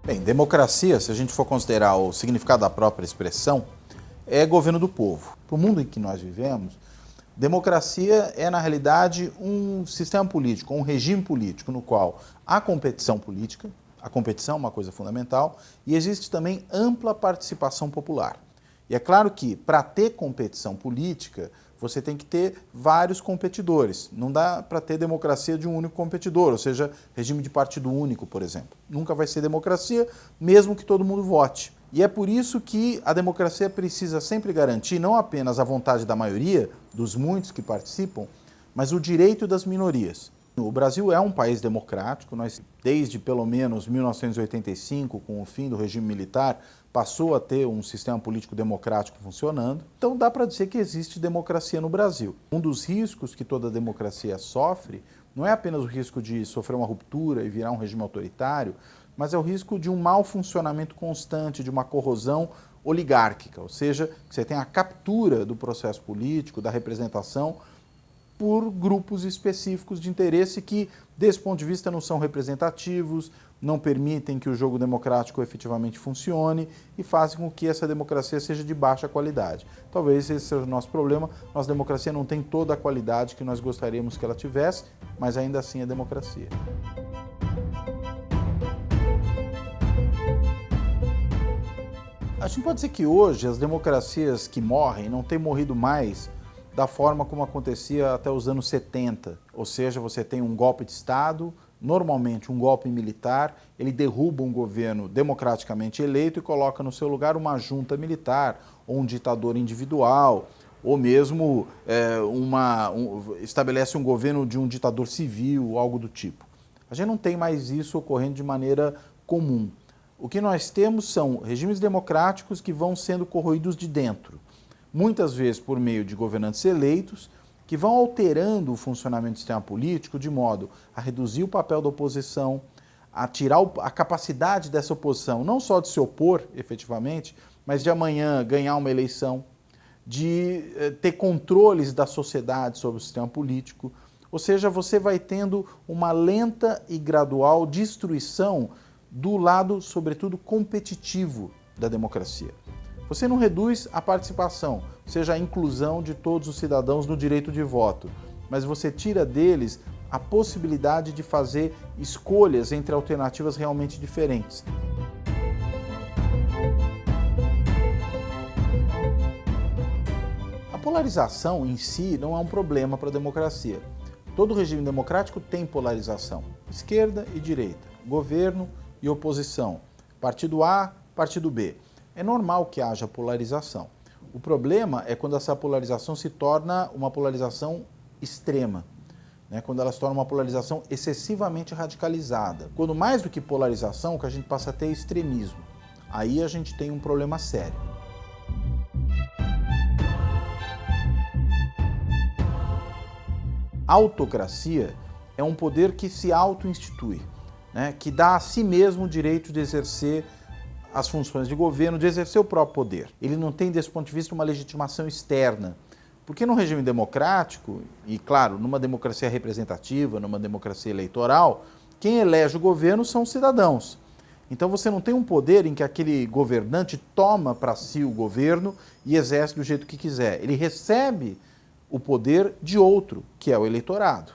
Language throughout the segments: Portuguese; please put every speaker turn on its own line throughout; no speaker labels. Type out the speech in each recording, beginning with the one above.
Bem, democracia, se a gente for considerar o significado da própria expressão, é governo do povo. Para o mundo em que nós vivemos, democracia é, na realidade, um sistema político, um regime político no qual há competição política, a competição é uma coisa fundamental, e existe também ampla participação popular. E é claro que, para ter competição política, você tem que ter vários competidores. Não dá para ter democracia de um único competidor, ou seja, regime de partido único, por exemplo. Nunca vai ser democracia, mesmo que todo mundo vote. E é por isso que a democracia precisa sempre garantir não apenas a vontade da maioria, dos muitos que participam, mas o direito das minorias. O Brasil é um país democrático, nós, desde pelo menos 1985, com o fim do regime militar, passou a ter um sistema político democrático funcionando. Então dá para dizer que existe democracia no Brasil. Um dos riscos que toda democracia sofre não é apenas o risco de sofrer uma ruptura e virar um regime autoritário, mas é o risco de um mau funcionamento constante, de uma corrosão oligárquica, ou seja, que você tem a captura do processo político, da representação, por grupos específicos de interesse que, desse ponto de vista, não são representativos, não permitem que o jogo democrático efetivamente funcione e fazem com que essa democracia seja de baixa qualidade. Talvez esse seja o nosso problema. Nossa democracia não tem toda a qualidade que nós gostaríamos que ela tivesse, mas ainda assim é democracia. A gente pode dizer que hoje as democracias que morrem não têm morrido mais da forma como acontecia até os anos 70, ou seja, você tem um golpe de Estado, normalmente um golpe militar, ele derruba um governo democraticamente eleito e coloca no seu lugar uma junta militar, ou um ditador individual, ou mesmo estabelece um governo de um ditador civil, algo do tipo. A gente não tem mais isso ocorrendo de maneira comum. O que nós temos são regimes democráticos que vão sendo corroídos de dentro, muitas vezes por meio de governantes eleitos, que vão alterando o funcionamento do sistema político de modo a reduzir o papel da oposição, a tirar a capacidade dessa oposição, não só de se opor efetivamente, mas de amanhã ganhar uma eleição, de ter controles da sociedade sobre o sistema político. Ou seja, você vai tendo uma lenta e gradual destruição do lado, sobretudo, competitivo da democracia. Você não reduz a participação, ou seja, a inclusão de todos os cidadãos no direito de voto, mas você tira deles a possibilidade de fazer escolhas entre alternativas realmente diferentes. A polarização em si não é um problema para a democracia. Todo regime democrático tem polarização, esquerda e direita, governo e oposição, partido A, partido B. É normal que haja polarização. O problema é quando essa polarização se torna uma polarização extrema, né? Quando ela se torna uma polarização excessivamente radicalizada. Quando mais do que polarização, o que a gente passa a ter é extremismo. Aí a gente tem um problema sério. A autocracia é um poder que se auto-institui, né? Que dá a si mesmo o direito de exercer as funções de governo, de exercer o próprio poder. Ele não tem, desse ponto de vista, uma legitimação externa. Porque no regime democrático, e claro, numa democracia representativa, numa democracia eleitoral, quem elege o governo são os cidadãos. Então você não tem um poder em que aquele governante toma para si o governo e exerce do jeito que quiser. Ele recebe o poder de outro, que é o eleitorado.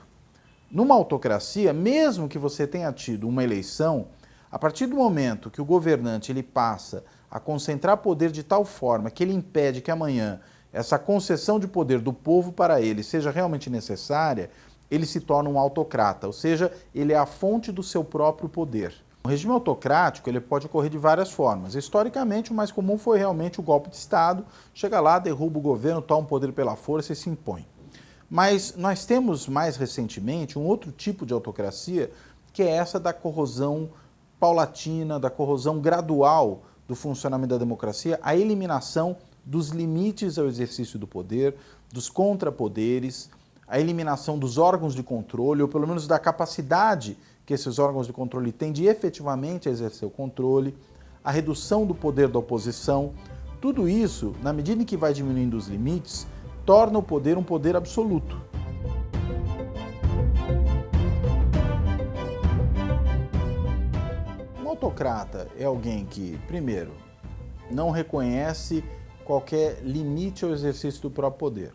Numa autocracia, mesmo que você tenha tido uma eleição, a partir do momento que o governante ele passa a concentrar poder de tal forma que ele impede que amanhã essa concessão de poder do povo para ele seja realmente necessária, ele se torna um autocrata, ou seja, ele é a fonte do seu próprio poder. O regime autocrático ele pode ocorrer de várias formas. Historicamente, o mais comum foi realmente o golpe de Estado, chega lá, derruba o governo, toma o poder pela força e se impõe. Mas nós temos mais recentemente um outro tipo de autocracia, que é essa da corrosão paulatina, da corrosão gradual do funcionamento da democracia, a eliminação dos limites ao exercício do poder, dos contrapoderes, a eliminação dos órgãos de controle, ou pelo menos da capacidade que esses órgãos de controle têm de efetivamente exercer o controle, a redução do poder da oposição. Tudo isso, na medida em que vai diminuindo os limites, torna o poder um poder absoluto. autocrata é alguém que, primeiro, não reconhece qualquer limite ao exercício do próprio poder.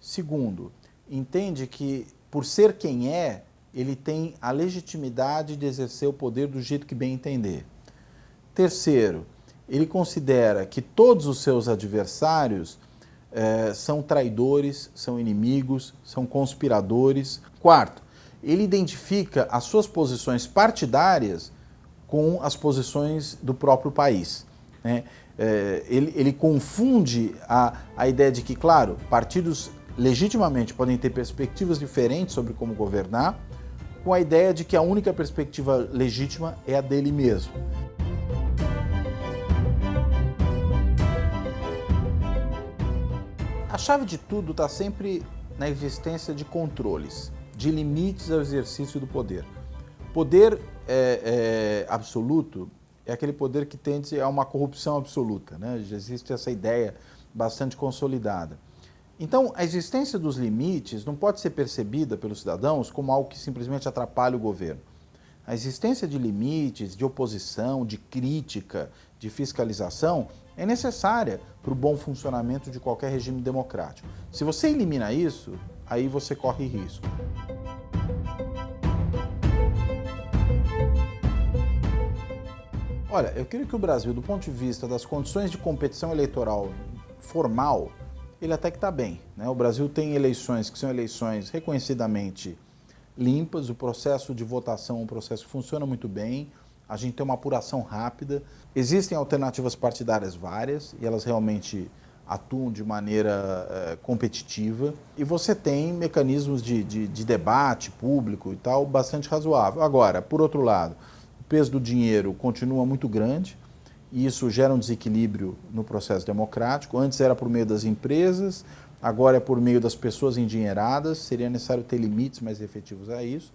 Segundo, entende que, por ser quem é, ele tem a legitimidade de exercer o poder do jeito que bem entender. Terceiro, ele considera que todos os seus adversários são traidores, são inimigos, são conspiradores. Quarto, ele identifica as suas posições partidárias com as posições do próprio país, né? Ele confunde a ideia de que, claro, partidos legitimamente podem ter perspectivas diferentes sobre como governar, com a ideia de que a única perspectiva legítima é a dele mesmo. A chave de tudo está sempre na existência de controles, de limites ao exercício do poder. Poder absoluto é aquele poder que tende a uma corrupção absoluta, né? Já existe essa ideia bastante consolidada. Então, a existência dos limites não pode ser percebida pelos cidadãos como algo que simplesmente atrapalha o governo. A existência de limites, de oposição, de crítica, de fiscalização é necessária para o bom funcionamento de qualquer regime democrático. Se você elimina isso, aí você corre risco. Olha, eu creio que o Brasil, do ponto de vista das condições de competição eleitoral formal, ele até que está bem, né? O Brasil tem eleições que são eleições reconhecidamente limpas, o processo de votação, o processo funciona muito bem, a gente tem uma apuração rápida, existem alternativas partidárias várias e elas realmente atuam de maneira competitiva e você tem mecanismos de debate público e tal bastante razoável. Agora, por outro lado, o peso do dinheiro continua muito grande e isso gera um desequilíbrio no processo democrático. Antes era por meio das empresas, agora é por meio das pessoas endinheiradas, seria necessário ter limites mais efetivos a isso.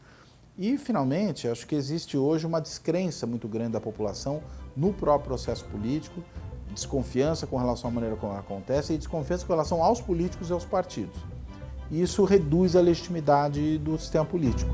E, finalmente, acho que existe hoje uma descrença muito grande da população no próprio processo político, desconfiança com relação à maneira como acontece e desconfiança com relação aos políticos e aos partidos. E isso reduz a legitimidade do sistema político.